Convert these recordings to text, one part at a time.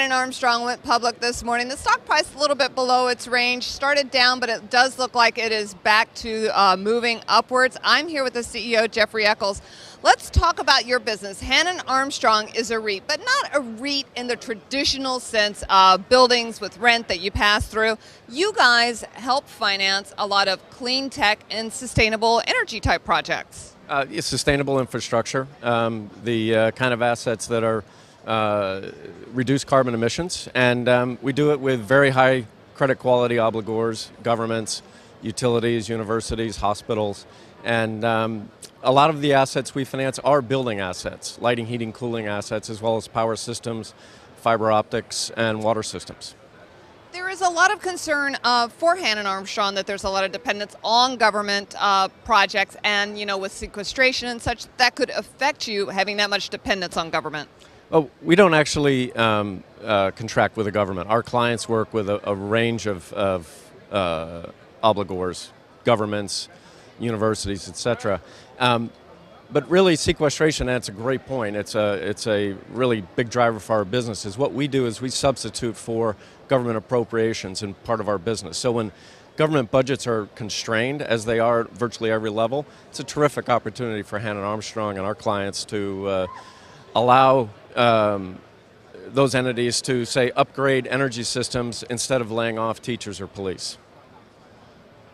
Hannon Armstrong went public this morning. The stock price a little bit below its range, started down, but it does look like it is back to moving upwards. I'm here with the CEO, Jeffrey Eckel. Let's talk about your business. Hannon Armstrong is a REIT, but not a REIT in the traditional sense of buildings with rent that you pass through. You guys help finance a lot of clean tech and sustainable energy type projects. It's sustainable infrastructure, the kind of assets that are reduce carbon emissions, and we do it with very high credit quality obligors, governments, utilities, universities, hospitals, and a lot of the assets we finance are building assets, lighting, heating, cooling assets, as well as power systems, fiber optics, and water systems. There is a lot of concern for Hannon Armstrong that there's a lot of dependence on government projects, and with sequestration and such, that could affect you having that much dependence on government. Oh, we don't actually contract with the government. Our clients work with a range of obligors, governments, universities, etc. But really, sequestration, that's a great point. It's a really big driver for our business. Is what we do is we substitute for government appropriations in part of our business. So when government budgets are constrained, as they are at virtually every level, it's a terrific opportunity for Hannon Armstrong and our clients to allow those entities to, say, upgrade energy systems instead of laying off teachers or police.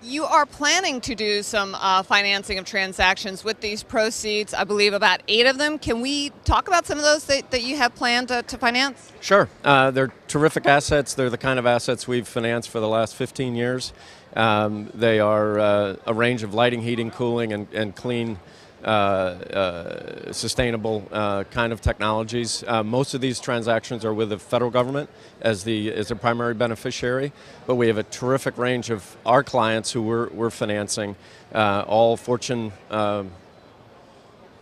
You are planning to do some financing of transactions with these proceeds, I believe about 8 of them. Can we talk about some of those that you have planned to finance? Sure. They're terrific assets. They're the kind of assets we've financed for the last 15 years. They are a range of lighting, heating, cooling, and clean, sustainable kind of technologies. Most of these transactions are with the federal government as a primary beneficiary, but we have a terrific range of our clients who we're financing, all Fortune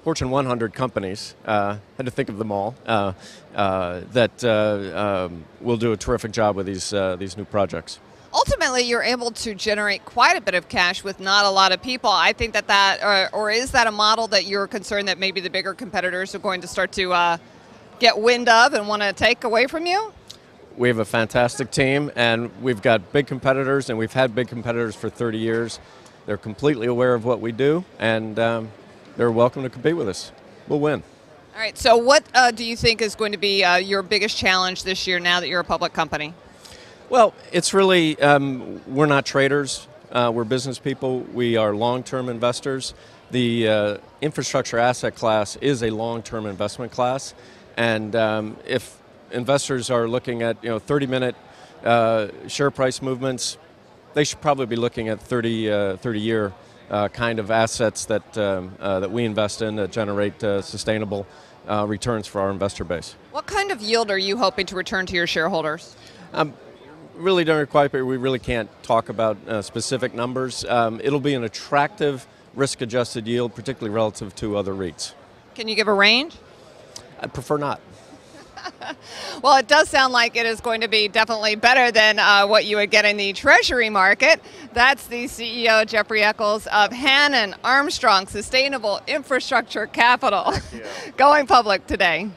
100 companies, had to think of them all, that will do a terrific job with these new projects. Ultimately, you're able to generate quite a bit of cash with not a lot of people. I think or is that a model that you're concerned that maybe the bigger competitors are going to start to get wind of and want to take away from you? We have a fantastic team, and we've got big competitors, and we've had big competitors for 30 years. They're completely aware of what we do, and they're welcome to compete with us. We'll win. All right, so what do you think is going to be your biggest challenge this year now that you're a public company? Well, it's really, we're not traders, we're business people, we are long-term investors. The infrastructure asset class is a long-term investment class, and if investors are looking at 30-minute share price movements, they should probably be looking at 30-year kind of assets that we invest in that generate sustainable returns for our investor base. What kind of yield are you hoping to return to your shareholders? Really don't require, but we really can't talk about specific numbers. It'll be an attractive risk-adjusted yield, particularly relative to other REITs. Can you give a range? I'd prefer not. Well, it does sound like it is going to be definitely better than what you would get in the Treasury market. That's the CEO, Jeffrey Eckel, of Hannon Armstrong Sustainable Infrastructure Capital, going public today.